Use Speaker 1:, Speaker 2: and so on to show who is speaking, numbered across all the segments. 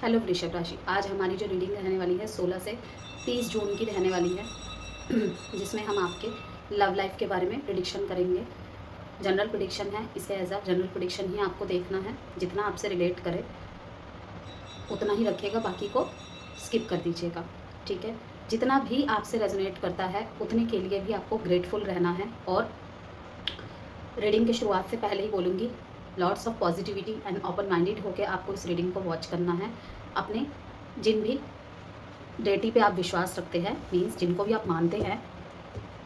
Speaker 1: Hello वृषभ राशि, आज हमारी जो रीडिंग रहने वाली है 16 से 30 जून की रहने वाली है जिसमें हम आपके लव लाइफ के बारे में प्रिडिक्शन करेंगे। जनरल प्रिडिक्शन है, इसे एज अ जनरल प्रिडिक्शन ही आपको देखना है। जितना आपसे रिलेट करे उतना ही रखिएगा, बाकी को स्किप कर दीजिएगा, ठीक है। जितना भी आपसे रेजोनेट करता है उतने के लिए भी आपको ग्रेटफुल रहना है। और रीडिंग की शुरुआत से पहले ही बोलूँगी, lots of positivity and open minded होकर आपको इस रीडिंग को वॉच करना है। अपने जिन भी डेटी पे आप विश्वास रखते हैं, मीन्स जिनको भी आप मानते हैं,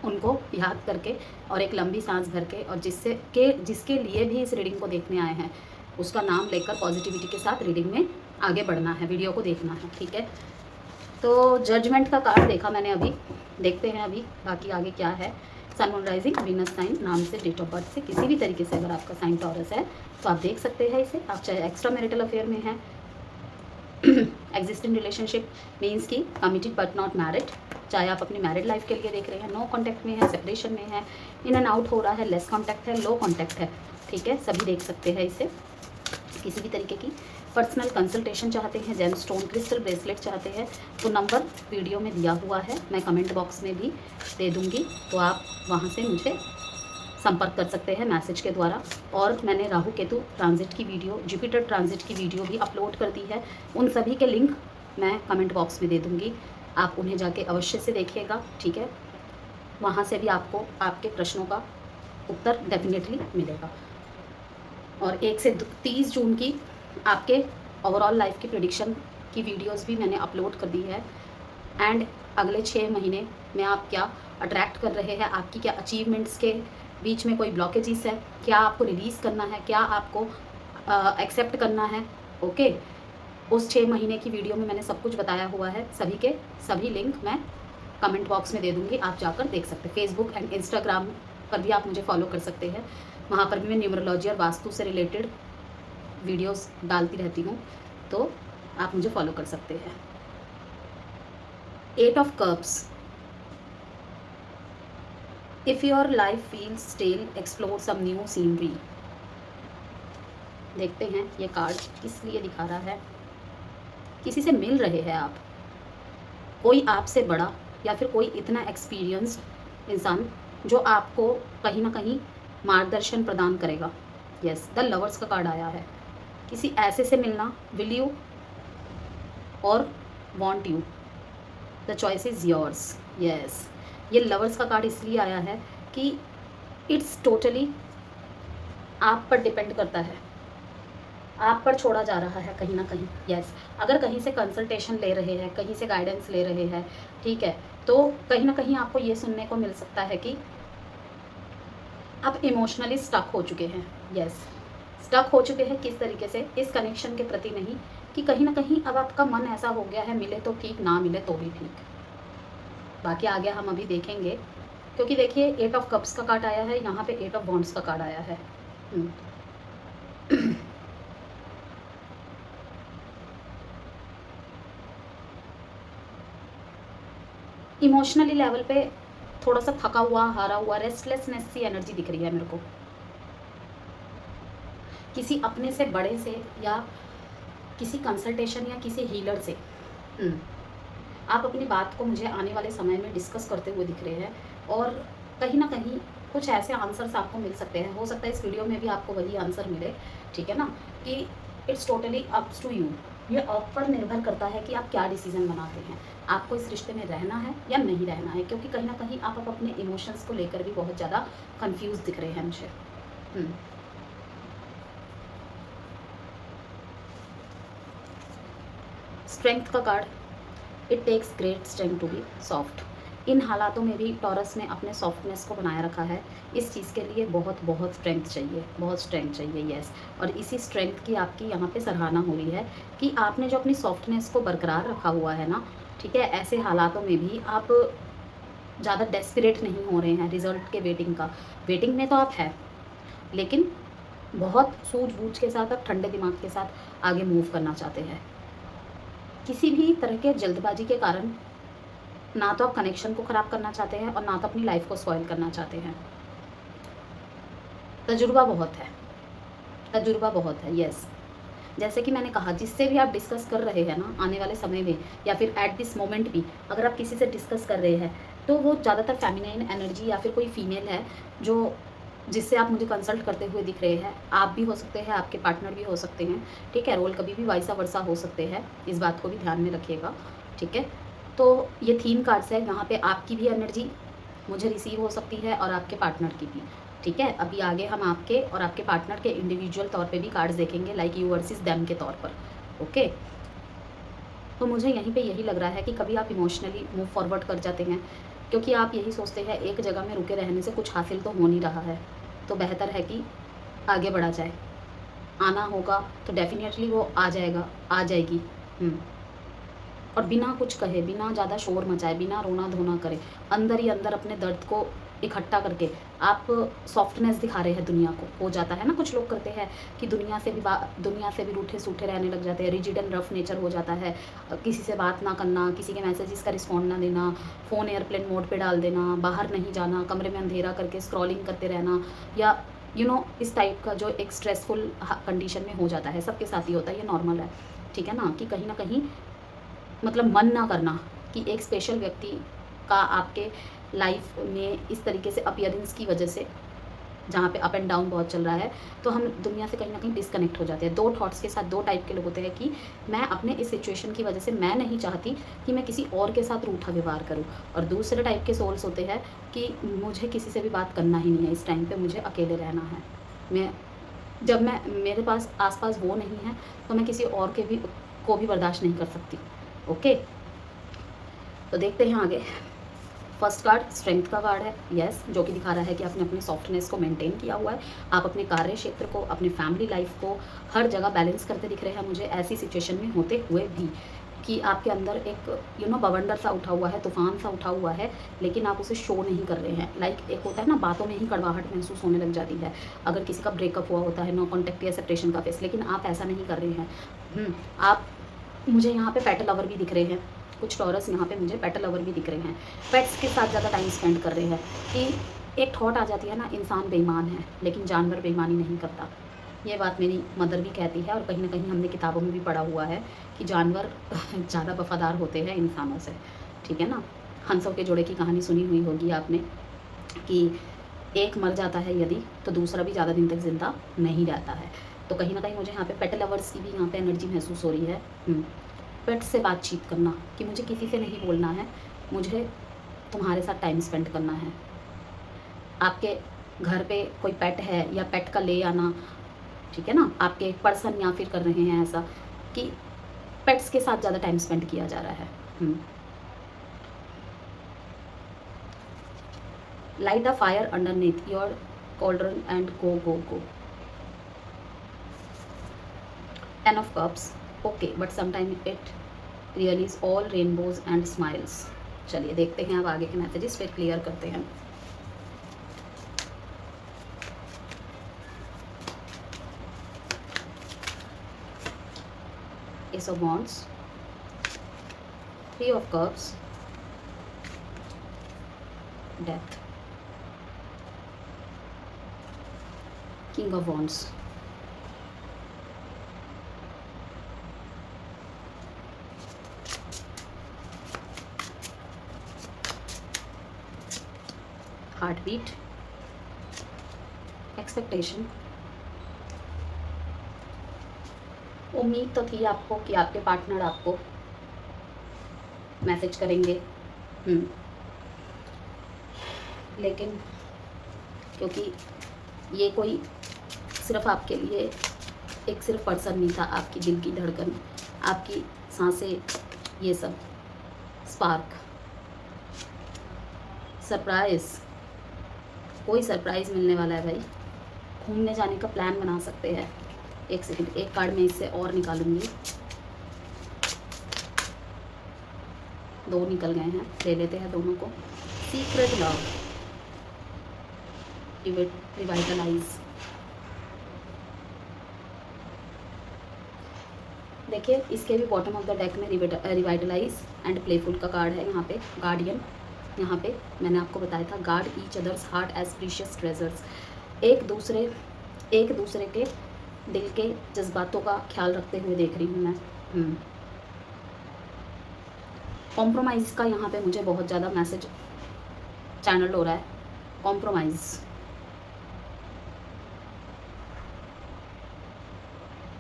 Speaker 1: उनको याद करके और एक लंबी सांस भर के, और जिसके लिए भी इस रीडिंग को देखने आए हैं उसका नाम लेकर पॉजिटिविटी के साथ रीडिंग में आगे बढ़ना है, वीडियो को देखना है, ठीक है। तो जजमेंट का कार्ड देखा मैंने अभी, देखते हैं अभी बाकी आगे क्या है। Sun moon rising Venus sign नाम से, डेट ऑफ बर्थ से, किसी भी तरीके से अगर आपका साइन टॉरस है तो आप देख सकते हैं इसे। आप चाहे एक्स्ट्रा मैरिटल अफेयर में हैं, एग्जिस्टिंग रिलेशनशिप मीन्स की कमिटेड बट नॉट मैरिड, चाहे आप अपनी मैरिड लाइफ के लिए देख रहे हैं, नो कॉन्टैक्ट में है, सेपरेशन में है, इन एंड आउट हो रहा है, लेस कॉन्टैक्ट है, लो कॉन्टैक्ट है, ठीक है, सभी देख सकते हैं इसे। किसी भी तरीके की पर्सनल कंसल्टेशन चाहते हैं, जेम स्टोन क्रिस्टल ब्रेसलेट चाहते हैं तो नंबर वीडियो में दिया हुआ है, मैं कमेंट बॉक्स में भी दे दूँगी, तो आप वहाँ से मुझे संपर्क कर सकते हैं मैसेज के द्वारा। और मैंने राहु केतु ट्रांजिट की वीडियो, जुपिटर ट्रांजिट की वीडियो भी अपलोड कर दी है, उन सभी के लिंक मैं कमेंट बॉक्स में दे दूँगी, आप उन्हें जाके अवश्य से देखिएगा, ठीक है। वहाँ से भी आपको आपके प्रश्नों का उत्तर डेफिनेटली मिलेगा। और 1 से 30 जून की आपके ओवरऑल लाइफ की प्रेडिक्शन की वीडियोस भी मैंने अपलोड कर दी है। एंड अगले 6 महीने में आप क्या अट्रैक्ट कर रहे हैं, आपकी क्या अचीवमेंट्स के बीच में कोई ब्लॉकेजेस है, क्या आपको रिलीज़ करना है, क्या आपको एक्सेप्ट करना है, ओके। उस 6 महीने की वीडियो में मैंने सब कुछ बताया हुआ है, सभी के सभी लिंक मैं कमेंट बॉक्स में दे दूँगी, आप जाकर देख सकते हैं। फेसबुक एंड इंस्टाग्राम पर भी आप मुझे फॉलो कर सकते हैं, वहाँ पर भी मैं न्यूमरोलॉजी और वास्तु से रिलेटेड वीडियोस डालती रहती हूँ, तो आप मुझे फॉलो कर सकते हैं। 8 of cups, if your life feels stale explore some new scenery. देखते हैं ये कार्ड किस लिए दिखा रहा है। किसी से मिल रहे हैं आप, कोई आपसे बड़ा या फिर कोई इतना एक्सपीरियंस्ड इंसान जो आपको कहीं ना कहीं मार्गदर्शन प्रदान करेगा। यस, द लवर्स का कार्ड आया है। किसी ऐसे से मिलना, विल यू और want you, the choice is yours. Yes, ये लवर्स का कार्ड इसलिए आया है कि इट्स टोटली आप पर डिपेंड करता है, आप पर छोड़ा जा रहा है कहीं ना कहीं। यस, अगर कहीं से कंसल्टेशन ले रहे हैं, कहीं से गाइडेंस ले रहे हैं, ठीक है, तो कहीं ना कहीं आपको ये सुनने को मिल सकता है कि आप इमोशनली स्टक हो चुके हैं। यस, स्टक हो चुके हैं किस तरीके से, इस कनेक्शन के प्रति नहीं, कि कहीं ना कहीं अब आपका मन ऐसा हो गया है, मिले तो ठीक, ना मिले तो भी ठीक। बाकी आगे हम अभी देखेंगे, क्योंकि देखिए 8 ऑफ कप्स का कार्ड आया है, यहाँ पे 8 ऑफ वॉन्ड्स का कार्ड आया है। इमोशनली लेवल पे थोड़ा सा थका हुआ, हारा हुआ, रेस्टलेसनेस सी एनर्जी दिख रही है मेरे को, किसी अपने से बड़े से या किसी कंसल्टेशन या किसी हीलर से आप अपनी बात को मुझे आने वाले समय में डिस्कस करते हुए दिख रहे हैं। और कहीं ना कहीं कुछ ऐसे आंसर्स आपको मिल सकते हैं, हो सकता है इस वीडियो में भी आपको वही आंसर मिले, ठीक है ना, कि it's totally ups to you. ये आप पर निर्भर करता है कि आप क्या डिसीजन बनाते हैं, आपको इस रिश्ते में रहना है या नहीं रहना है, क्योंकि कहीं ना कहीं आप अपने इमोशंस को लेकर भी बहुत ज़्यादा कंफ्यूज दिख रहे हैं मुझे। स्ट्रेंथ का card, it takes great strength to be soft. इन हालातों में भी टॉरस ने अपने सॉफ्टनेस को बनाए रखा है। इस चीज़ के लिए बहुत बहुत स्ट्रेंथ चाहिए, बहुत स्ट्रेंथ चाहिए। यस, और इसी स्ट्रेंथ की आपकी यहाँ पे सराहना हो रही है कि आपने जो अपनी सॉफ्टनेस को बरकरार रखा हुआ है ना, ठीक है, ऐसे हालातों में भी आप ज़्यादा डेस्परेट नहीं हो रहे हैं रिजल्ट के वेटिंग में तो आप हैं, लेकिन बहुत सूझबूझ के साथ, आप ठंडे दिमाग के साथ आगे मूव करना चाहते हैं। किसी भी तरह के जल्दबाजी के कारण ना तो आप कनेक्शन को ख़राब करना चाहते हैं और ना तो अपनी लाइफ को स्पॉइल करना चाहते हैं। तजुर्बा बहुत है, तजुर्बा बहुत है। यस, जैसे कि मैंने कहा, जिससे भी आप डिस्कस कर रहे हैं ना आने वाले समय में, या फिर एट दिस मोमेंट भी अगर आप किसी से डिस्कस कर रहे हैं, तो वो ज़्यादातर फेमिनाइन एनर्जी या फिर कोई फीमेल है जो जिससे आप मुझे कंसल्ट करते हुए दिख रहे हैं। आप भी हो सकते हैं, आपके पार्टनर भी हो सकते हैं, ठीक है। रोल कभी भी वाइसा वर्सा हो सकते हैं, इस बात को भी ध्यान में रखिएगा, ठीक है। तो ये थीम कार्ड्स है, यहाँ पे आपकी भी एनर्जी मुझे रिसीव हो सकती है और आपके पार्टनर की भी, ठीक है। अभी आगे हम आपके और आपके पार्टनर के इंडिविजुअल तौर पे भी कार्ड्स देखेंगे, लाइक यू वर्सेस देम के तौर पर, ओके। तो मुझे यहीं पे यही लग रहा है कि कभी आप इमोशनली मूव फॉरवर्ड कर जाते हैं, क्योंकि आप यही सोचते हैं एक जगह में रुके रहने से कुछ हासिल तो हो नहीं रहा है, तो बेहतर है कि आगे बढ़ा जाए। आना होगा तो डेफिनेटली वो आ जाएगा, आ जाएगी। और बिना कुछ कहे, बिना ज़्यादा शोर मचाए, बिना रोना धोना करे, अंदर ही अंदर अपने दर्द को इकट्ठा करके आप सॉफ्टनेस दिखा रहे हैं दुनिया को। हो जाता है ना, कुछ लोग करते हैं कि दुनिया से भी रूठे सूठे रहने लग जाते हैं, रिजिड एंड रफ नेचर हो जाता है। किसी से बात ना करना, किसी के मैसेजेस का रिस्पॉन्ड ना देना, फ़ोन एयरप्लेन मोड पे डाल देना, बाहर नहीं जाना, कमरे में अंधेरा करके स्क्रॉलिंग करते रहना, या इस टाइप का जो एक स्ट्रेसफुल कंडीशन में हो जाता है। सबके साथ ही होता है, ये नॉर्मल है, ठीक है ना। कि कहीं ना कहीं मतलब मन ना करना कि एक स्पेशल व्यक्ति का आपके लाइफ में इस तरीके से अपीयरेंस की वजह से, जहाँ पे अप एंड डाउन बहुत चल रहा है, तो हम दुनिया से कहीं ना कहीं डिस्कनेक्ट हो जाते हैं। दो थॉट्स के साथ दो टाइप के लोग होते हैं कि मैं अपने इस सिचुएशन की वजह से मैं नहीं चाहती कि मैं किसी और के साथ रूठा व्यवहार करूँ, और दूसरे टाइप के सोल्स होते हैं कि मुझे किसी से भी बात करना ही नहीं है, इस टाइम पर मुझे अकेले रहना है। जब मेरे पास आसपास वो नहीं है तो मैं किसी और को भी बर्दाश्त नहीं कर सकती, ओके। तो देखते हैं आगे। फर्स्ट कार्ड स्ट्रेंथ का कार्ड है, यस, जो कि दिखा रहा है कि आपने अपनी सॉफ्टनेस को मेंटेन किया हुआ है। आप अपने कार्य क्षेत्र को, अपने फैमिली लाइफ को हर जगह बैलेंस करते दिख रहे हैं मुझे ऐसी सिचुएशन में होते हुए भी, कि आपके अंदर एक बवंडर सा उठा हुआ है, तूफान सा उठा हुआ है, लेकिन आप उसे शो नहीं कर रहे हैं। लाइक एक होता है ना, बातों में ही कड़वाहट महसूस होने लग जाती है अगर किसी का ब्रेकअप हुआ होता है, नो कॉन्टैक्ट या सेपरेशन का फेस, लेकिन आप ऐसा नहीं कर रहे हैं। आप मुझे यहाँ पे पेट लवर भी दिख रहे हैं, कुछ टॉरस यहाँ पे मुझे पेट लवर भी दिख रहे हैं, पेट्स के साथ ज़्यादा टाइम स्पेंड कर रहे हैं। कि एक थॉट आ जाती है ना, इंसान बेईमान है लेकिन जानवर बेईमानी नहीं करता। ये बात मेरी मदर भी कहती है, और कहीं ना कहीं हमने किताबों में भी पढ़ा हुआ है कि जानवर ज़्यादा वफादार होते हैं इंसानों से, ठीक है ना। हंसों के जोड़े की कहानी सुनी हुई होगी आपने, कि एक मर जाता है यदि, तो दूसरा भी ज़्यादा दिन तक जिंदा नहीं रहता है। तो कहीं ना कहीं मुझे यहाँ पे पेट लवर्स की भी यहाँ पे एनर्जी महसूस हो रही है। पेट से बातचीत करना, कि मुझे किसी से नहीं बोलना है, मुझे तुम्हारे साथ टाइम स्पेंड करना है। आपके घर पे कोई पेट है या पेट का ले आना, ठीक है ना, आपके एक पर्सन या फिर कर रहे हैं ऐसा कि पेट्स के साथ ज़्यादा टाइम स्पेंड किया जा रहा है। Light a fire underneath your cauldron and go. 10 of cups, okay, but sometimes it really is all rainbows and smiles. चलिए देखते हैं अब आगे के मैसेजेस, फिर क्लियर करते हैं। Ace of Wands, 3 of Cups, Death, King of Wands, Heartbeat, Expectation। उम्मीद तो थी आपको कि आपके पार्टनर आपको मैसेज करेंगे, लेकिन क्योंकि ये कोई सिर्फ आपके लिए एक सिर्फ पर्सन नहीं था, आपकी दिल की धड़कन, आपकी सांसें, ये सब स्पार्क, सरप्राइज़, कोई सरप्राइज़ मिलने वाला है भाई। घूमने जाने का प्लान बना सकते हैं। एक सेकंड, एक कार्ड में इससे और निकालूंगी, 2 निकल गए हैं, ले लेते हैं दोनों को। Secret love, revitalise. देखिए इसके भी बॉटम ऑफ द डेक में रिवाइटलाइज एंड प्लेफुल का कार्ड है। यहाँ पे गार्डियन, यहाँ पे मैंने आपको बताया था guard each others heart as precious treasures. एक दूसरे के दिल के जज्बातों का ख्याल रखते हुए देख रही हूँ मैं। कॉम्प्रोमाइज़ का यहाँ पे मुझे बहुत ज़्यादा मैसेज चैनल हो रहा है। कॉम्प्रोमाइज़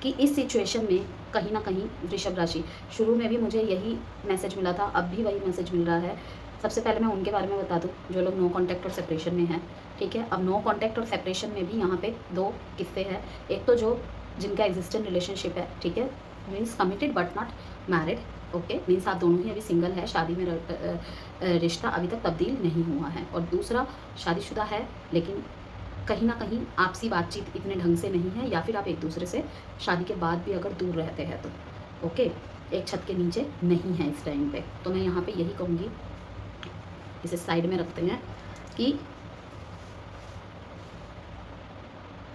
Speaker 1: कि इस सिचुएशन में कहीं ना कहीं वृषभ राशि, शुरू में भी मुझे यही मैसेज मिला था, अब भी वही मैसेज मिल रहा है। सबसे पहले मैं उनके बारे में बता दूं जो लोग नो कॉन्टैक्ट और सेपरेशन में हैं, ठीक है। अब नो कॉन्टैक्ट और सेपरेशन में भी यहाँ पे दो किस्से हैं। एक तो जो जिनका एग्जिस्टेंट रिलेशनशिप है, ठीक है, means committed but not married, okay, means आप दोनों ही अभी सिंगल है, शादी में रिश्ता अभी तक तब्दील नहीं हुआ है। और दूसरा शादीशुदा है लेकिन कहीं ना कहीं आपसी बातचीत इतने ढंग से नहीं है, या फिर आप एक दूसरे से शादी के बाद भी अगर दूर रहते हैं तो ओके, एक छत के नीचे नहीं है इस टाइम पे। तो मैं यहाँ पे यही कहूँगी, इसे साइड में रखते हैं, कि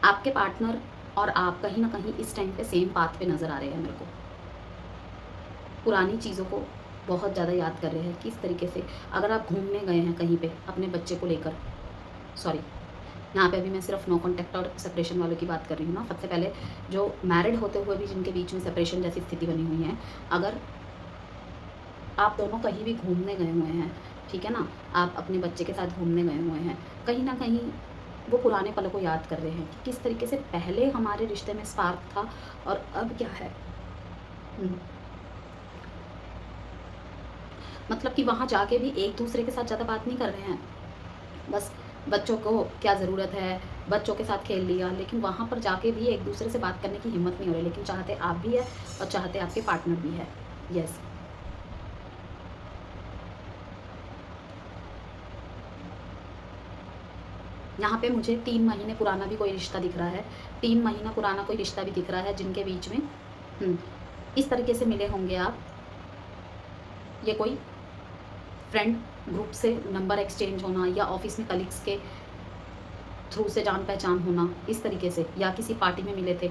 Speaker 1: आपके पार्टनर और आप कहीं ना कहीं इस टाइम पे सेम पाथ पे नज़र आ रहे हैं मेरे को। पुरानी चीज़ों को बहुत ज़्यादा याद कर रहे हैं। किस तरीके से, अगर आप घूमने गए हैं कहीं पे अपने बच्चे को लेकर, सॉरी यहाँ पे अभी मैं सिर्फ नो कॉन्टैक्ट और सेपरेशन वालों की बात कर रही हूँ ना। सबसे पहले जो मैरिड होते हुए भी जिनके बीच में सेपरेशन जैसी स्थिति बनी हुई है, अगर आप दोनों कहीं भी घूमने गए हुए हैं, ठीक है ना, आप अपने बच्चे के साथ घूमने गए हुए हैं, कहीं ना कहीं वो पुराने पलों को याद कर रहे हैं कि किस तरीके से पहले हमारे रिश्ते में स्पार्क था और अब क्या है। मतलब कि वहाँ जाके भी एक दूसरे के साथ ज़्यादा बात नहीं कर रहे हैं, बस बच्चों को क्या ज़रूरत है, बच्चों के साथ खेल लिया, लेकिन वहाँ पर जाके भी एक दूसरे से बात करने की हिम्मत नहीं हो रही। लेकिन चाहते आप भी है और चाहते आपके पार्टनर भी है। यस, यहाँ पे मुझे 3 महीने पुराना भी कोई रिश्ता दिख रहा है, 3 महीना पुराना कोई रिश्ता भी दिख रहा है जिनके बीच में इस तरीके से मिले होंगे आप। ये कोई फ्रेंड ग्रुप से नंबर एक्सचेंज होना, या ऑफिस में कलीग्स के थ्रू से जान पहचान होना, इस तरीके से, या किसी पार्टी में मिले थे।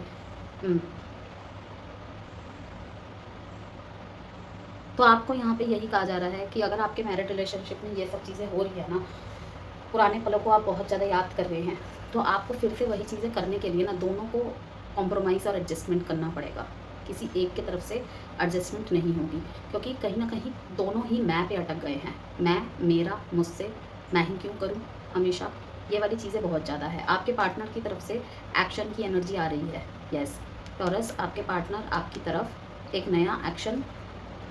Speaker 1: तो आपको यहाँ पे यही कहा जा रहा है कि अगर आपके मैरिड रिलेशनशिप में ये सब चीज़ें हो रही है ना, पुराने पलों को आप बहुत ज़्यादा याद कर रहे हैं, तो आपको फिर से वही चीज़ें करने के लिए ना दोनों को कॉम्प्रोमाइज़ और एडजस्टमेंट करना पड़ेगा। किसी एक की तरफ से एडजस्टमेंट नहीं होगी, क्योंकि कहीं ना कहीं दोनों ही मैं पे अटक गए हैं। मैं, मेरा, मुझसे, मैं ही क्यों करूं हमेशा, ये वाली चीज़ें बहुत ज़्यादा है। आपके पार्टनर की तरफ से एक्शन की एनर्जी आ रही है। यस टॉरस, आपके पार्टनर आपकी तरफ एक नया एक्शन,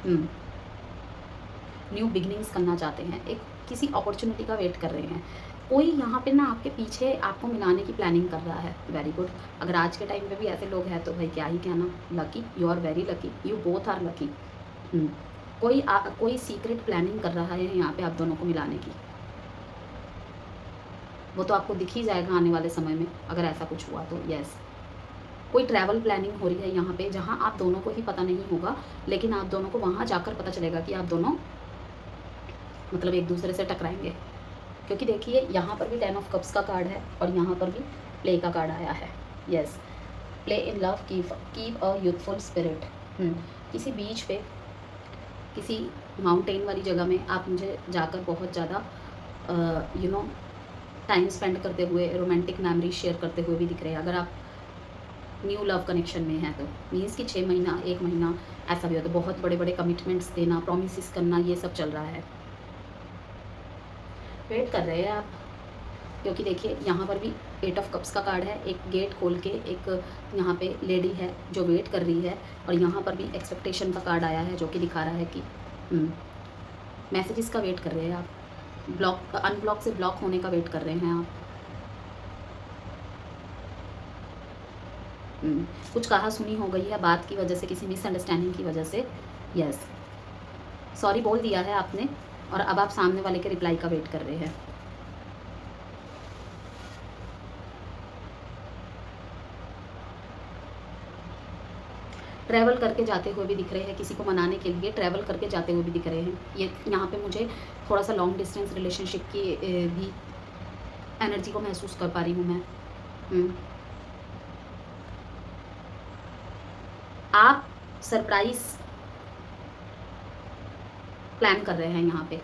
Speaker 1: न्यू बिगनिंग्स करना चाहते हैं, एक किसी अपॉर्चुनिटी का वेट कर रहे हैं। कोई यहाँ पे ना आपके पीछे आपको मिलाने की प्लानिंग कर रहा है। Very good. अगर आज के टाइम पे भी ऐसे लोग हैं तो भाई क्या ही कहना, lucky, you are very lucky, you both are lucky. कोई सीक्रेट प्लानिंग कर रहा है यहाँ पे आप दोनों को मिलाने की। वो तो आपको दिख ही जाएगा आने वाले समय में अगर ऐसा कुछ हुआ तो। यस, कोई ट्रैवल प्लानिंग हो रही है यहाँ पे, जहाँ आप दोनों को ही पता नहीं होगा, लेकिन आप दोनों को वहाँ जाकर पता चलेगा कि आप दोनों मतलब एक दूसरे से टकराएंगे। क्योंकि देखिए यहाँ पर भी 10 ऑफ कप्स का कार्ड है और यहाँ पर भी प्ले का कार्ड आया है। Yes, play in love, keep a youthful spirit. किसी बीच पे, किसी माउंटेन वाली जगह में आप मुझे जाकर बहुत ज़्यादा टाइम स्पेंड करते हुए, रोमांटिक मेमोरी शेयर करते हुए भी दिख रहे हैं। अगर आप न्यू लव कनेक्शन में है तो मीन्स कि 6 महीना, 1 महीना ऐसा भी हो, तो बहुत बड़े बड़े कमिटमेंट्स देना, प्रोमिस करना, ये सब चल रहा है। वेट कर रहे हैं आप, क्योंकि देखिए यहाँ पर भी 8 ऑफ कप्स का कार्ड है। एक गेट खोल के एक यहाँ पे लेडी है जो वेट कर रही है, और यहाँ पर भी एक्सपेक्टेशन का कार्ड आया है जो कि दिखा रहा है कि मैसेजेस का वेट कर रहे हैं आप, ब्लॉक, अनब्लॉक से ब्लॉक होने का वेट कर रहे हैं आप। कुछ कहा सुनी हो गई है बात की वजह से, किसी मिसअंडरस्टैंडिंग की वजह से। यस, सॉरी बोल दिया है आपने, और अब आप सामने वाले के रिप्लाई का वेट कर रहे हैं। ट्रैवल करके जाते हुए भी दिख रहे हैं, किसी को मनाने के लिए ट्रैवल करके जाते हुए भी दिख रहे हैं। ये यहाँ पे मुझे थोड़ा सा लॉन्ग डिस्टेंस रिलेशनशिप की भी एनर्जी को महसूस कर पा रही हूँ मैं। आप सरप्राइज प्लान कर रहे हैं यहाँ पे,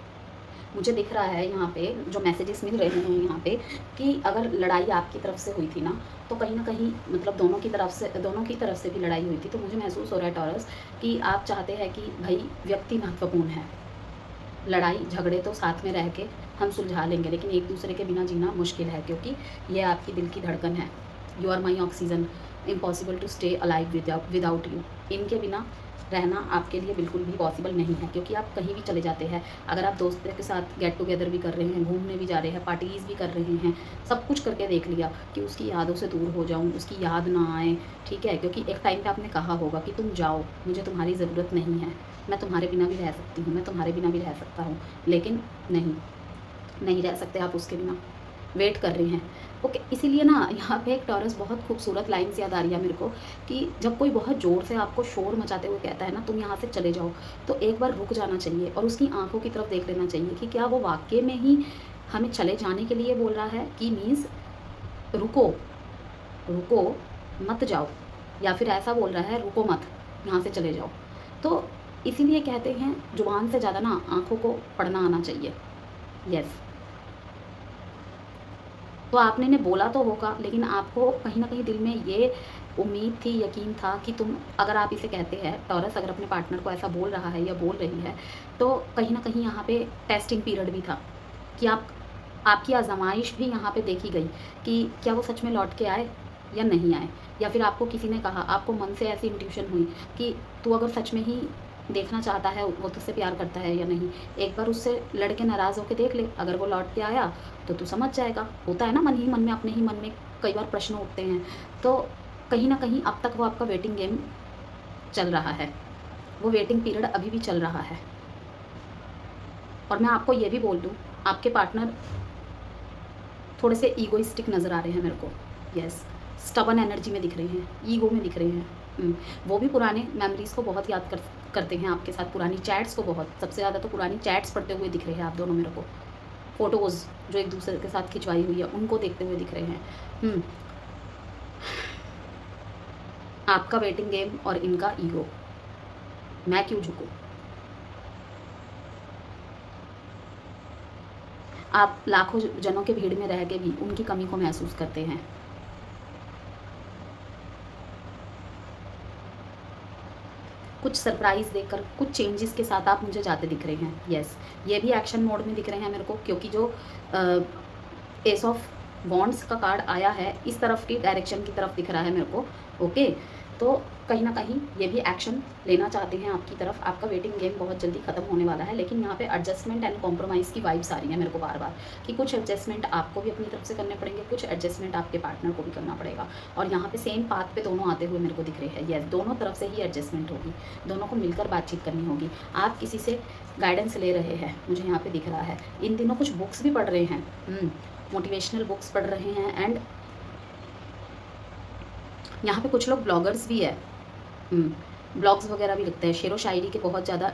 Speaker 1: मुझे दिख रहा है यहाँ पे जो मैसेजेस मिल रहे हैं यहाँ पे कि अगर लड़ाई आपकी तरफ से हुई थी ना, तो कहीं ना कहीं मतलब दोनों की तरफ से भी लड़ाई हुई थी। तो मुझे महसूस हो रहा है टॉरस कि आप चाहते हैं कि भाई व्यक्ति महत्वपूर्ण है, लड़ाई झगड़े तो साथ में रह के हम सुलझा लेंगे, लेकिन एक दूसरे के बिना जीना मुश्किल है, क्योंकि ये आपकी दिल की धड़कन है। You are my oxygen, impossible to stay alive without you. इनके बिना रहना आपके लिए बिल्कुल भी पॉसिबल नहीं है, क्योंकि आप कहीं भी चले जाते हैं। अगर आप दोस्तों के साथ गेट टुगेदर भी कर रहे हैं, घूमने भी जा रहे हैं, पार्टीज़ भी कर रहे हैं, सब कुछ करके देख लिया कि उसकी यादों से दूर हो जाऊं, उसकी याद ना आए, ठीक है। क्योंकि एक टाइम पे आपने कहा होगा कि तुम जाओ, मुझे तुम्हारी ज़रूरत नहीं है, मैं तुम्हारे बिना भी रह सकती हूँ, मैं तुम्हारे बिना भी रह सकता हूँ, लेकिन नहीं रह सकते आप उसके बिना। वेट कर रही हैं, ओके। इसीलिए ना यहाँ पे एक टॉरस बहुत खूबसूरत लाइन्स याद आ रही है मेरे को कि जब कोई बहुत ज़ोर से आपको शोर मचाते हुए कहता है ना तुम यहाँ से चले जाओ, तो एक बार रुक जाना चाहिए और उसकी आंखों की तरफ देख लेना चाहिए कि क्या वो वाकई में ही हमें चले जाने के लिए बोल रहा है, कि मीन्स रुको मत जाओ, या फिर ऐसा बोल रहा है रुको मत, यहाँ से चले जाओ। तो इसीलिए कहते हैं जुबान से ज़्यादा ना आंखों को पढ़ना आना चाहिए। यस, तो आपने ने बोला तो होगा, लेकिन आपको कहीं ना कहीं दिल में ये उम्मीद थी, यकीन था कि तुम, अगर आप इसे कहते हैं टॉरस अगर अपने पार्टनर को ऐसा बोल रहा है या बोल रही है, तो कहीं ना कहीं यहाँ पे टेस्टिंग पीरियड भी था कि आपकी आजमाइश भी यहाँ पे देखी गई कि क्या वो सच में लौट के आए या नहीं आए, या फिर आपको किसी ने कहा, आपको मन से ऐसी इंट्यूशन हुई कि तू अगर सच में ही देखना चाहता है, वो तुझसे प्यार करता है या नहीं, एक बार उससे लड़के नाराज़ होकर देख ले, अगर वो लौट के आया तो तू समझ जाएगा। होता है ना मन ही मन में, अपने ही मन में कई बार प्रश्न उठते हैं। तो कहीं ना कहीं अब तक वो आपका वेटिंग गेम चल रहा है, वो वेटिंग पीरियड अभी भी चल रहा है। और मैं आपको ये भी बोल दूँ, आपके पार्टनर थोड़े से ईगोइस्टिक नज़र आ रहे हैं मेरे को। यस, स्टबन एनर्जी में दिख रहे हैं, ईगो में दिख रहे हैं। वो भी पुराने मेमोरीज़ को बहुत याद करते हैं आपके साथ, पुरानी चैट्स को बहुत, सबसे ज़्यादा तो पुरानी चैट्स पढ़ते हुए दिख रहे हैं आप दोनों मेरे को। फ़ोटोज़ जो एक दूसरे के साथ खिंचवाई हुई है उनको देखते हुए दिख रहे हैं। आपका वेटिंग गेम और इनका ईगो, मैं क्यों झुकूं। आप लाखों जनों के भीड़ में रह के भी उनकी कमी को महसूस करते हैं। कुछ सरप्राइज़ देकर, कुछ चेंजेस के साथ आप मुझे जाते दिख रहे हैं। यस, ये भी एक्शन मोड में दिख रहे हैं मेरे को, क्योंकि जो एस ऑफ वॉन्ड्स का कार्ड आया है इस तरफ की डायरेक्शन की तरफ दिख रहा है मेरे को। ओके, तो कहीं ना कहीं ये भी एक्शन लेना चाहते हैं आपकी तरफ। आपका वेटिंग गेम बहुत जल्दी खत्म होने वाला है, लेकिन यहाँ पे एडजस्टमेंट एंड कॉम्प्रोमाइज़ की वाइब्स आ रही हैं मेरे को बार बार, कि कुछ एडजस्टमेंट आपको भी अपनी तरफ से करने पड़ेंगे, कुछ एडजस्टमेंट आपके पार्टनर को भी करना पड़ेगा। और यहाँ पे सेम पाथ पे दोनों आते हुए मेरे को दिख रहे हैं। यस, दोनों तरफ से ही एडजस्टमेंट होगी, दोनों को मिलकर बातचीत करनी होगी। आप किसी से गाइडेंस ले रहे हैं, मुझे यहाँ पर दिख रहा है। इन दिनों कुछ बुक्स भी पढ़ रहे हैं, मोटिवेशनल बुक्स पढ़ रहे हैं, एंड यहाँ पे कुछ लोग ब्लॉगर्स भी है, ब्लॉग्स वगैरह भी लिखते हैं, शेरो शायरी के बहुत ज़्यादा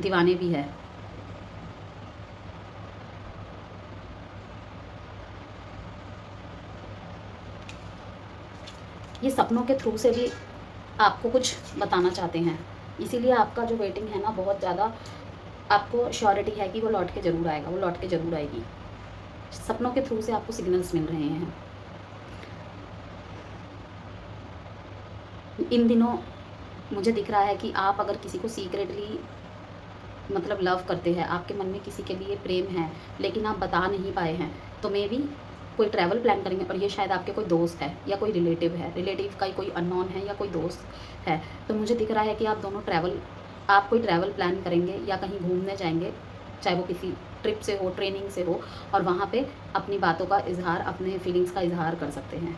Speaker 1: दीवाने भी है। ये सपनों के थ्रू से भी आपको कुछ बताना चाहते हैं, इसीलिए आपका जो वेटिंग है ना बहुत ज़्यादा, आपको श्योरिटी है कि वो लौट के ज़रूर आएगा, वो लौट के ज़रूर आएगी। सपनों के थ्रू से आपको सिग्नल्स मिल रहे हैं। इन दिनों मुझे दिख रहा है कि आप अगर किसी को सीक्रेटली मतलब लव करते हैं, आपके मन में किसी के लिए प्रेम है, लेकिन आप बता नहीं पाए हैं, तो मे भी कोई ट्रैवल प्लान करेंगे, और ये शायद आपके कोई दोस्त है या कोई रिलेटिव है, रिलेटिव का कोई अननोन है या कोई दोस्त है। तो मुझे दिख रहा है कि आप दोनों आप कोई ट्रैवल प्लान करेंगे या कहीं घूमने जाएंगे, चाहे वो किसी ट्रिप से हो, ट्रेनिंग से हो, और वहाँ पे अपनी बातों का इजहार, अपने फीलिंग्स का इजहार कर सकते हैं।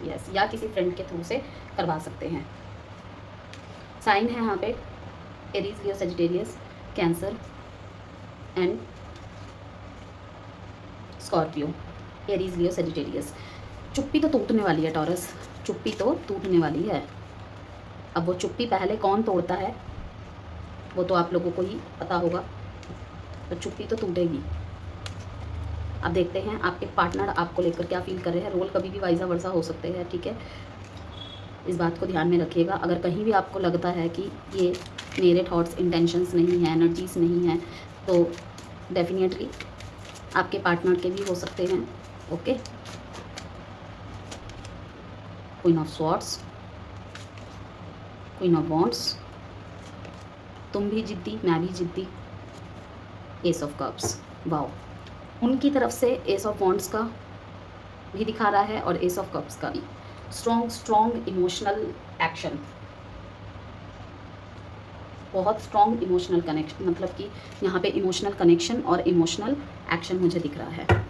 Speaker 1: यस, या किसी फ्रेंड के थ्रू से करवा सकते हैं। साइन है यहाँ पे Aries, Leo, Sagittarius, cancer and Scorpio. Aries, Leo, Sagittarius. चुप्पी तो टूटने वाली है टॉरस, चुप्पी तो टूटने वाली है। अब वो चुप्पी पहले कौन तोड़ता है वो तो आप लोगों को ही पता होगा, तो चुप्पी तो टूटेगी। अब देखते हैं आपके पार्टनर आपको लेकर क्या फील कर रहे हैं। रोल कभी भी वाइजा वर्सा हो सकते हैं, ठीक है, इस बात को ध्यान में रखिएगा। अगर कहीं भी आपको लगता है कि ये मेरे थॉट्स, इंटेंशंस नहीं हैं, एनर्जीज नहीं हैं, तो डेफिनेटली आपके पार्टनर के भी हो सकते हैं। Okay, queen of swords, queen of wands, तुम भी जिद्दी मैं भी जिद्दी, एस ऑफ कप्स। वाओ, उनकी तरफ से एस ऑफ वॉन्ड्स का भी दिखा रहा है और एस ऑफ कप्स का भी। स्ट्रॉन्ग इमोशनल एक्शन, बहुत स्ट्रॉन्ग इमोशनल कनेक्शन, मतलब कि यहाँ पे इमोशनल कनेक्शन और इमोशनल एक्शन मुझे दिख रहा है।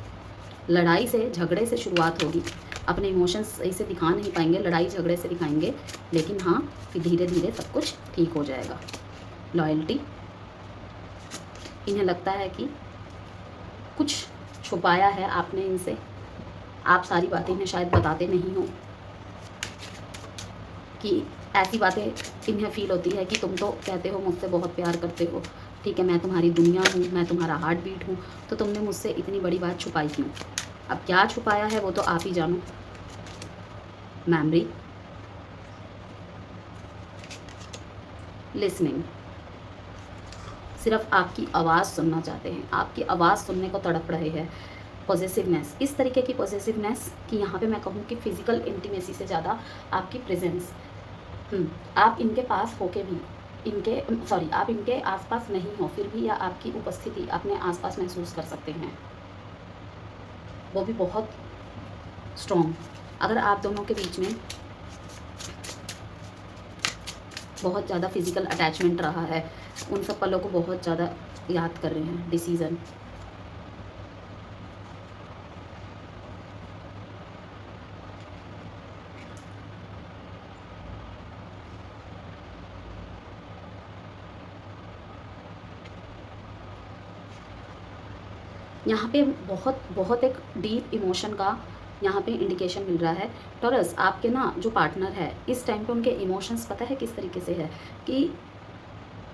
Speaker 1: लड़ाई से झगड़े से शुरुआत होगी, अपने इमोशंस सही से दिखा नहीं पाएंगे, लड़ाई झगड़े से दिखाएंगे, लेकिन हाँ फिर धीरे धीरे सब कुछ ठीक हो जाएगा। लॉयल्टी, इन्हें लगता है कि कुछ छुपाया है आपने इनसे, आप सारी बातें इन्हें शायद बताते नहीं हो, कि ऐसी बातें इन्हें फील होती है कि तुम तो कहते हो मुझसे बहुत प्यार करते हो, ठीक है, मैं तुम्हारी दुनिया हूँ, मैं तुम्हारा हार्ट बीट हूँ, तो तुमने मुझसे इतनी बड़ी बात छुपाई क्यों? अब क्या छुपाया है वो तो आप ही जानो। मेमोरी, लिसनिंग, सिर्फ आपकी आवाज़ सुनना चाहते हैं, आपकी आवाज़ सुनने को तड़प रहे हैं। पॉजेसिवनेस, इस तरीके की पॉजेसिवनेस कि यहाँ पे मैं कहूँ कि फिजिकल इंटीमेसी से ज़्यादा आपकी प्रेजेंस, आप इनके पास होके भी आप इनके आसपास नहीं हो फिर भी या आपकी उपस्थिति अपने आसपास महसूस कर सकते हैं, वो भी बहुत स्ट्रॉन्ग। अगर आप दोनों के बीच में बहुत ज़्यादा फिजिकल अटैचमेंट रहा है, उन सब पलों को बहुत ज़्यादा याद कर रहे हैं। डिसीज़न, यहाँ पे बहुत एक डीप इमोशन का यहाँ पे इंडिकेशन मिल रहा है। टॉरस, आपके ना जो पार्टनर है इस टाइम पे उनके इमोशंस पता है किस तरीके से है कि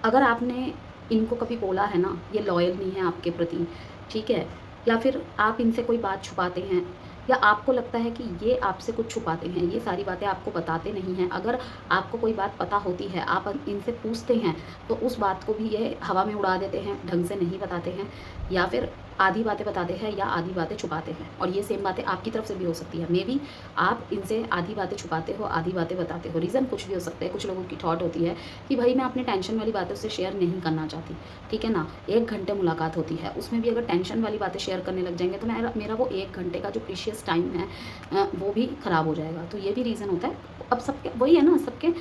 Speaker 1: अगर आपने इनको कभी बोला है ना ये लॉयल नहीं है आपके प्रति, ठीक है, या फिर आप इनसे कोई बात छुपाते हैं या आपको लगता है कि ये आपसे कुछ छुपाते हैं, ये सारी बातें आपको बताते नहीं हैं, अगर आपको कोई बात पता होती है आप इनसे पूछते हैं तो उस बात को भी ये हवा में उड़ा देते हैं, ढंग से नहीं बताते हैं, या फिर आधी बातें बताते हैं या आधी बातें छुपाते हैं। और ये सेम बातें आपकी तरफ से भी हो सकती है, मे बी आप इनसे आधी बातें छुपाते हो आधी बातें बताते हो। रीज़न कुछ भी हो सकता है। कुछ लोगों की थॉट होती है कि भाई मैं अपनी टेंशन वाली बातें उससे शेयर नहीं करना चाहती, ठीक है ना, 1 घंटे मुलाकात होती है, उसमें भी अगर टेंशन वाली बातें शेयर करने लग जाएंगे तो मेरा वो 1 घंटे का जो प्रीशियस टाइम है वो भी ख़राब हो जाएगा। तो ये भी रीज़न होता है। अब सबके वही है ना, सबके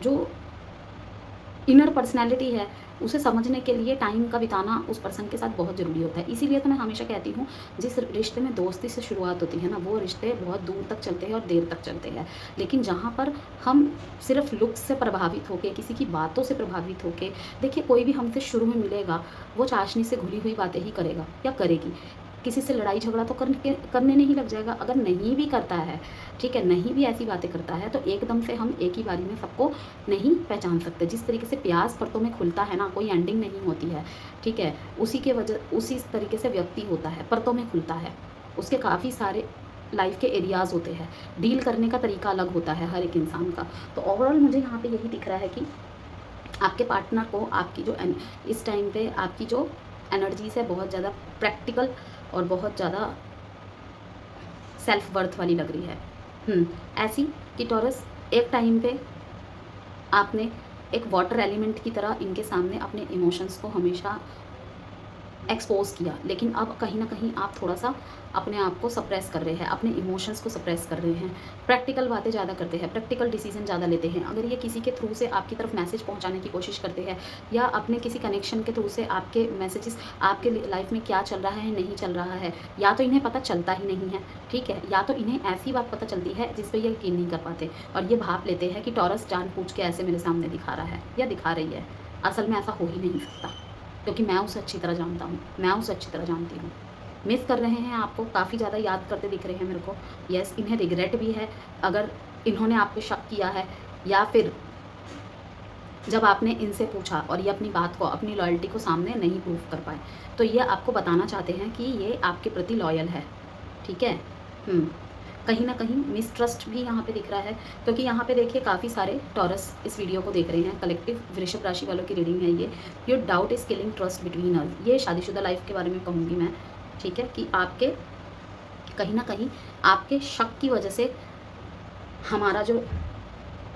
Speaker 1: जो इनर पर्सनैलिटी है उसे समझने के लिए टाइम का बिताना उस पर्सन के साथ बहुत ज़रूरी होता है। इसीलिए तो मैं हमेशा कहती हूँ जिस रिश्ते में दोस्ती से शुरुआत होती है ना वो रिश्ते बहुत दूर तक चलते हैं और देर तक चलते हैं। लेकिन जहाँ पर हम सिर्फ लुक्स से प्रभावित होकर, किसी की बातों से प्रभावित होकर, देखिए कोई भी हमसे शुरू में मिलेगा वो चाशनी से घुली हुई बातें ही करेगा या करेगी, किसी से लड़ाई झगड़ा तो करने नहीं लग जाएगा। अगर नहीं भी करता है, ठीक है, नहीं भी ऐसी बातें करता है तो एकदम से हम एक ही बारी में सबको नहीं पहचान सकते। जिस तरीके से प्याज परतों में खुलता है ना, कोई एंडिंग नहीं होती है, ठीक है, उसी तरीके से व्यक्ति होता है, परतों में खुलता है, उसके काफ़ी सारे लाइफ के एरियाज़ होते हैं, डील करने का तरीका अलग होता है हर एक इंसान का। तो ओवरऑल मुझे यहाँ पर यही दिख रहा है कि आपके पार्टनर को आपकी जो इस टाइम पे आपकी जो एनर्जीज है बहुत ज़्यादा प्रैक्टिकल और बहुत ज़्यादा सेल्फ वर्थ वाली लग रही है। ऐसी कि टॉरस एक टाइम पे आपने एक वाटर एलिमेंट की तरह इनके सामने अपने इमोशंस को हमेशा एक्सपोज किया, लेकिन अब कहीं ना कहीं आप थोड़ा सा अपने आप को सप्रेस कर रहे हैं, अपने इमोशंस को सप्रेस कर रहे हैं, प्रैक्टिकल बातें ज़्यादा करते हैं, प्रैक्टिकल डिसीजन ज़्यादा लेते हैं। अगर ये किसी के थ्रू से आपकी तरफ मैसेज पहुंचाने की कोशिश करते हैं या अपने किसी कनेक्शन के थ्रू से आपके मैसेजेस आपके लाइफ में क्या चल रहा है नहीं चल रहा है, या तो इन्हें पता चलता ही नहीं है, ठीक है, या तो इन्हें ऐसी बात पता चलती है जिस पर ये यकीन नहीं कर पाते और ये भाप लेते हैं कि टॉरस जानबूझ के ऐसे मेरे सामने दिखा रहा है या दिखा रही है। असल में ऐसा हो ही नहीं सकता क्योंकि मैं उसे अच्छी तरह जानता हूँ, मैं उसे अच्छी तरह जानती हूँ। मिस कर रहे हैं आपको, काफ़ी ज़्यादा याद करते दिख रहे हैं मेरे को। यस, इन्हें रिग्रेट भी है अगर इन्होंने आप पे शक किया है या फिर जब आपने इनसे पूछा और ये अपनी बात को, अपनी लॉयल्टी को सामने नहीं प्रूव कर पाए, तो ये आपको बताना चाहते हैं कि ये आपके प्रति लॉयल है, ठीक है। कहीं ना कहीं मिसट्रस्ट भी यहाँ पे दिख रहा है, क्योंकि यहाँ पे देखिए काफ़ी सारे टॉरस इस वीडियो को देख रहे हैं। कलेक्टिव वृषभ राशि वालों की रीडिंग है ये। Your doubt is killing trust between us, ये शादीशुदा लाइफ के बारे में कहूँगी मैं, ठीक है, कि आपके कहीं ना कहीं आपके शक की वजह से हमारा जो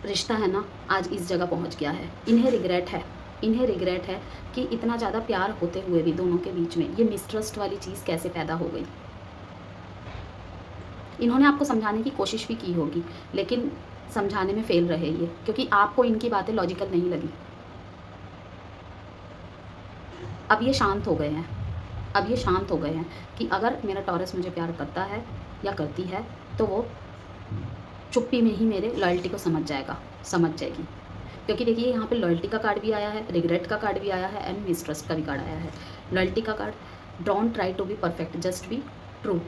Speaker 1: रिश्ता है ना आज इस जगह पहुँच गया है। इन्हें रिग्रेट है कि इतना ज़्यादा प्यार होते हुए भी दोनों के बीच में ये मिसट्रस्ट वाली चीज़ कैसे पैदा हो गई। इन्होंने आपको समझाने की कोशिश भी की होगी, लेकिन समझाने में फेल रहे ये, क्योंकि आपको इनकी बातें लॉजिकल नहीं लगी। अब ये शांत हो गए हैं कि अगर मेरा टॉरस मुझे प्यार करता है या करती है तो वो चुप्पी में ही मेरे लॉयल्टी को समझ जाएगी। क्योंकि देखिए यहाँ पे लॉयल्टी का कार्ड भी आया है, रिग्रेट का कार्ड भी आया है एंड मिसट्रस्ट का भी कार्ड आया है। लॉयल्टी का card, don't try to be perfect, just be true.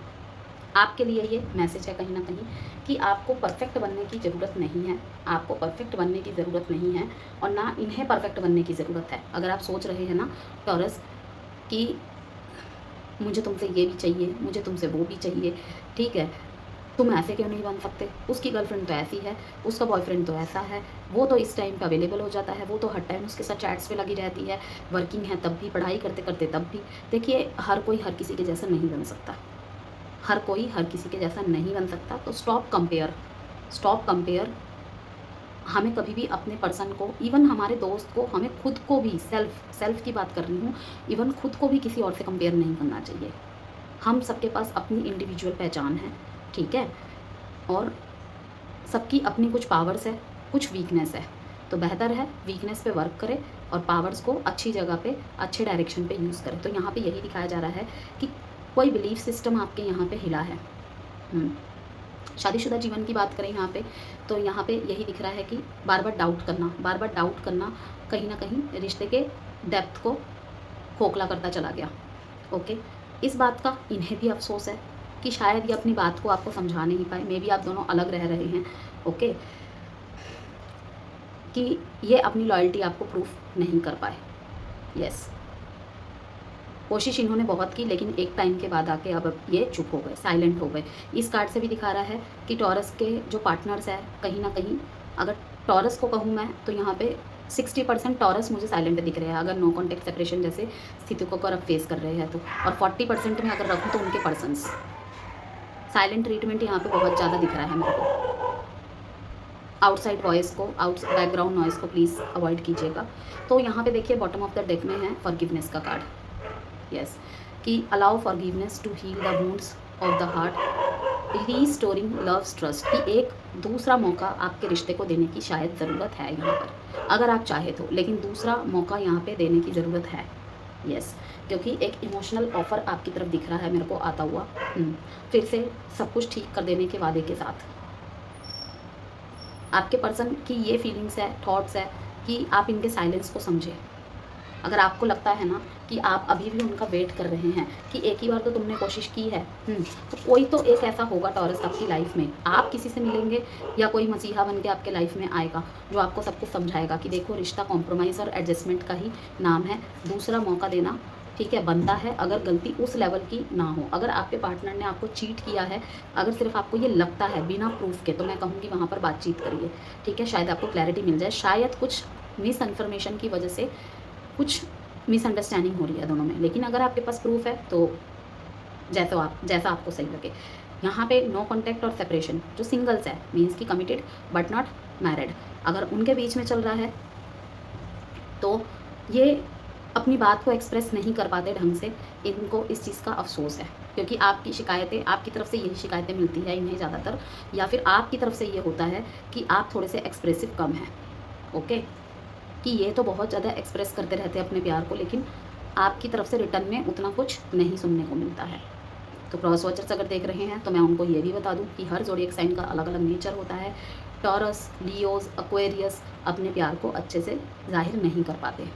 Speaker 1: आपके लिए ये मैसेज है कहीं ना कहीं कि आपको परफेक्ट बनने की ज़रूरत नहीं है, और ना इन्हें परफेक्ट बनने की ज़रूरत है। अगर आप सोच रहे हैं ना टॉरस कि मुझे तुमसे ये भी चाहिए, मुझे तुमसे वो भी चाहिए, ठीक है, तुम ऐसे क्यों नहीं बन सकते, उसकी गर्लफ्रेंड तो ऐसी है, उसका बॉयफ्रेंड तो ऐसा है, वो तो इस टाइम पे अवेलेबल हो जाता है, वो तो हर टाइम उसके साथ चैट्स पे लगी रहती है, वर्किंग है तब भी, पढ़ाई करते करते तब भी। देखिए हर कोई हर किसी के जैसा नहीं बन सकता, तो स्टॉप कंपेयर। हमें कभी भी अपने पर्सन को, इवन हमारे दोस्त को, हमें खुद को भी, सेल्फ की बात कर रही हूँ, इवन खुद को भी किसी और से कंपेयर नहीं करना चाहिए। हम सबके पास अपनी इंडिविजुअल पहचान है, ठीक है, और सबकी अपनी कुछ पावर्स है, कुछ वीकनेस है, तो बेहतर है वीकनेस पे वर्क करें और पावर्स को अच्छी जगह पे, अच्छे डायरेक्शन पे यूज़ करें। तो यहाँ पे यही दिखाया जा रहा है कि कोई बिलीफ सिस्टम आपके यहाँ पे हिला है। शादीशुदा जीवन की बात करें यहाँ पे, तो यहाँ पे यही दिख रहा है कि बार बार डाउट करना कहीं ना कहीं रिश्ते के डेप्थ को खोखला करता चला गया। ओके, इस बात का इन्हें भी अफसोस है कि शायद ये अपनी बात को आपको समझा नहीं पाए, मे बी आप दोनों अलग रह रहे हैं, ओके, कि ये अपनी लॉयल्टी आपको प्रूफ नहीं कर पाए। यस, कोशिश इन्होंने बहुत की, लेकिन एक टाइम के बाद आके अब ये चुप हो गए, साइलेंट हो गए। इस कार्ड से भी दिखा रहा है कि टॉरस के जो पार्टनर्स है, कहीं ना कहीं अगर टॉरस को कहूँ मैं तो यहाँ पे 60% टॉरस मुझे साइलेंट दिख रहे हैं, अगर नो कॉन्टेक्ट सेपरेशन जैसे स्थितियों को अगर आप फेस कर रहे हैं तो, और 40% में अगर रखूँ तो उनके पर्सन्स साइलेंट ट्रीटमेंट यहाँ पे बहुत ज़्यादा दिख रहा है मेरे को। आउटसाइड वॉइस को, बैकग्राउंड नॉइस को प्लीज़ अवॉइड कीजिएगा। तो यहाँ पे देखिए बॉटम ऑफ द डेक में है फॉरगिवनेस का कार्ड। यस, कि allow forgiveness to heal the wounds of the heart, restoring love's trust, कि एक दूसरा मौका आपके रिश्ते को देने की शायद ज़रूरत है यहाँ पर, अगर आप चाहे तो, लेकिन दूसरा मौका यहाँ पे देने की ज़रूरत है। यस, क्योंकि एक इमोशनल ऑफ़र आपकी तरफ दिख रहा है मेरे को आता हुआ, फिर से सब कुछ ठीक कर देने के वादे के साथ। आपके पर्सन की ये फीलिंग्स है, थॉट्स है कि आप इनके साइलेंस को समझें। अगर आपको लगता है ना कि आप अभी भी उनका वेट कर रहे हैं कि एक ही बार तो तुमने कोशिश की है, तो कोई तो एक ऐसा होगा टॉरस आपकी लाइफ में, आप किसी से मिलेंगे या कोई मसीहा बन के आपके लाइफ में आएगा जो आपको सब कुछ समझाएगा कि देखो रिश्ता कॉम्प्रोमाइज़ और एडजस्टमेंट का ही नाम है, दूसरा मौका देना, ठीक है, बनता है, अगर गलती उस लेवल की ना हो। अगर आपके पार्टनर ने आपको चीट किया है, अगर सिर्फ आपको ये लगता है बिना प्रूफ के, तो मैं कहूँगी वहाँ पर बातचीत करिए, ठीक है, शायद आपको क्लैरिटी मिल जाए। शायद कुछ मिस इन्फॉर्मेशन की वजह से कुछ मिसअंडरस्टैंडिंग हो रही है दोनों में, लेकिन अगर आपके पास प्रूफ है तो जैसा आपको सही लगे। यहाँ पे नो कॉन्टैक्ट और सेपरेशन, जो सिंगल्स है मीन्स की कमिटेड बट नॉट मैरिड, अगर उनके बीच में चल रहा है तो ये अपनी बात को एक्सप्रेस नहीं कर पाते ढंग से, इनको इस चीज़ का अफसोस है, क्योंकि आपकी शिकायतें, आपकी तरफ से यही शिकायतें मिलती है इन्हें ज़्यादातर, या फिर आपकी तरफ से ये होता है कि आप थोड़े से एक्सप्रेसिव कम हैं। ओके, कि ये तो बहुत ज़्यादा एक्सप्रेस करते रहते हैं अपने प्यार को, लेकिन आपकी तरफ से रिटर्न में उतना कुछ नहीं सुनने को मिलता है। तो क्रॉस वॉचर्स अगर देख रहे हैं तो मैं उनको ये भी बता दूं कि हर ज़ोडिएक साइन का अलग अलग नेचर होता है। टॉरस, लियोज, एक्वेरियस अपने प्यार को अच्छे से जाहिर नहीं कर पाते।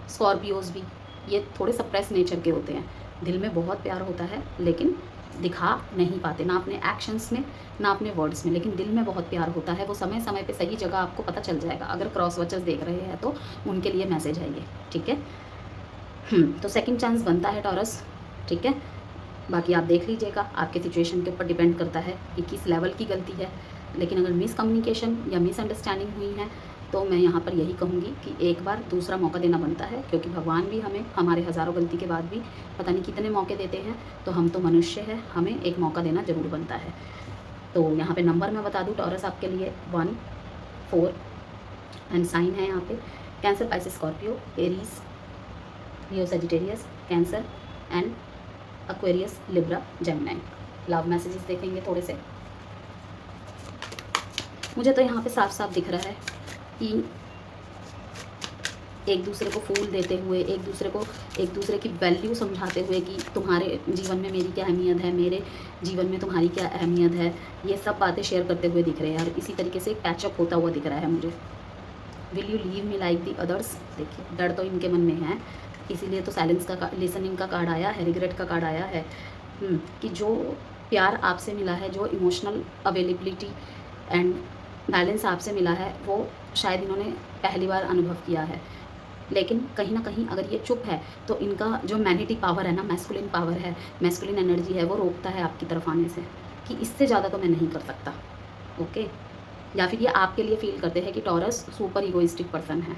Speaker 1: स्कॉर्पियोज भी ये थोड़े सप्रेस नेचर के होते हैं, दिल में बहुत प्यार होता है लेकिन दिखा नहीं पाते, ना अपने एक्शंस में ना अपने वर्ड्स में, लेकिन दिल में बहुत प्यार होता है। वो समय समय पे सही जगह आपको पता चल जाएगा। अगर क्रॉस वॉचर्स देख रहे हैं तो उनके लिए मैसेज है ये, ठीक है। तो सेकंड चांस बनता है टॉरस, ठीक है। बाकी आप देख लीजिएगा, आपके सिचुएशन के ऊपर डिपेंड करता है कि किस लेवल की गलती है। लेकिन अगर मिसकम्युनिकेशन या मिसअंडरस्टैंडिंग हुई है तो मैं यहाँ पर यही कहूँगी कि एक बार दूसरा मौका देना बनता है, क्योंकि भगवान भी हमें हमारे हज़ारों गलती के बाद भी पता नहीं कितने मौके देते हैं। तो हम तो मनुष्य हैं, हमें एक मौका देना ज़रूर बनता है। तो यहाँ पे नंबर मैं बता दूँ टॉरस आपके लिए 1, 4 एंड साइन है यहाँ पे cancer, Pisces, Scorpio, Aries, Leo, Sagittarius, cancer and Aquarius, Libra, Gemini. Love messages देखेंगे थोड़े से। मुझे तो यहाँ पे साफ साफ दिख रहा है कि एक दूसरे को फूल देते हुए, एक दूसरे की वैल्यू समझाते हुए कि तुम्हारे जीवन में मेरी क्या अहमियत है, मेरे जीवन में तुम्हारी क्या अहमियत है, ये सब बातें शेयर करते हुए दिख रहे हैं। और इसी तरीके से एक पैचअप होता हुआ दिख रहा है मुझे। Will you leave me like the others. देखिए डर तो इनके मन में है, इसीलिए तो साइलेंस का लिसनिंग का कार्ड आया है, रिग्रेट का कार्ड आया है कि जो प्यार आपसे मिला है, जो इमोशनल अवेलेबिलिटी एंड बैलेंस आपसे मिला है, वो शायद इन्होंने पहली बार अनुभव किया है। लेकिन कहीं ना कहीं अगर ये चुप है तो इनका जो मैनिटी पावर है ना, मैस्कुलिन पावर है, मैस्कुलिन एनर्जी है, वो रोकता है आपकी तरफ आने से कि इससे ज़्यादा तो मैं नहीं कर सकता। ओके, या फिर ये आपके लिए फील करते हैं कि टॉरस सुपर इगोइस्टिक पर्सन है।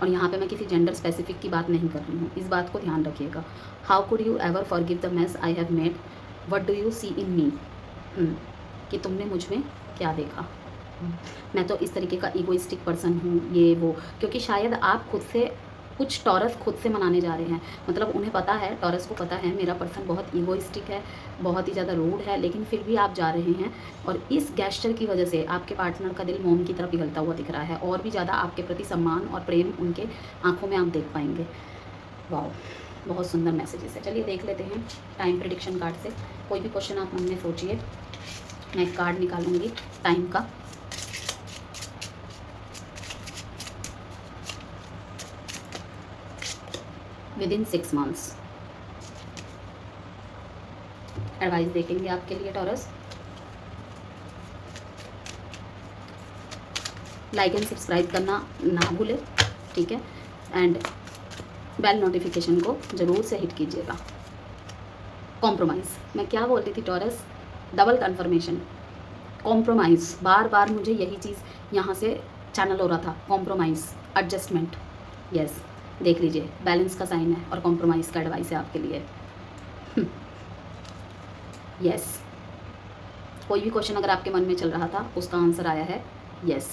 Speaker 1: और यहाँ पे मैं किसी जेंडर स्पेसिफिक की बात नहीं कर रही हूँ, इस बात को ध्यान रखिएगा। How could you ever forgive the mess I have made, what do you see in me, कि तुमने मुझ में क्या देखा। मैं तो इस तरीके का ईगोइस्टिक पर्सन हूँ, ये वो, क्योंकि शायद आप खुद से कुछ टॉरस खुद से मनाने जा रहे हैं। मतलब उन्हें पता है, टॉरस को पता है मेरा पर्सन बहुत ईगोइस्टिक है, बहुत ही ज़्यादा रूड है, लेकिन फिर भी आप जा रहे हैं। और इस गैस्चर की वजह से आपके पार्टनर का दिल मोम की तरफ पिघलता हुआ दिख रहा है, और भी ज़्यादा आपके प्रति सम्मान और प्रेम उनके आँखों में आप देख पाएंगे। वाह, बहुत सुंदर मैसेजेस है। चलिए देख लेते हैं टाइम प्रेडिक्शन कार्ड से। कोई भी क्वेश्चन आप मन में सोचिए, मैं एक कार्ड निकालूंगी टाइम का। विदिन 6 months एडवाइस देखेंगे आपके लिए टॉरस। लाइक एंड सब्सक्राइब करना ना भूले, ठीक है, एंड बेल नोटिफिकेशन को ज़रूर से हिट कीजिएगा। कॉम्प्रोमाइज़, मैं क्या बोल रही थी टॉरस, डबल कन्फर्मेशन, कॉम्प्रोमाइज़, बार बार मुझे यही चीज़ यहाँ से चैनल हो रहा था। कॉम्प्रोमाइज़, एडजस्टमेंट, यस, देख लीजिए बैलेंस का साइन है और कॉम्प्रोमाइज़ का एडवाइस है आपके लिए। यस, कोई भी क्वेश्चन अगर आपके मन में चल रहा था उसका आंसर आया है यस।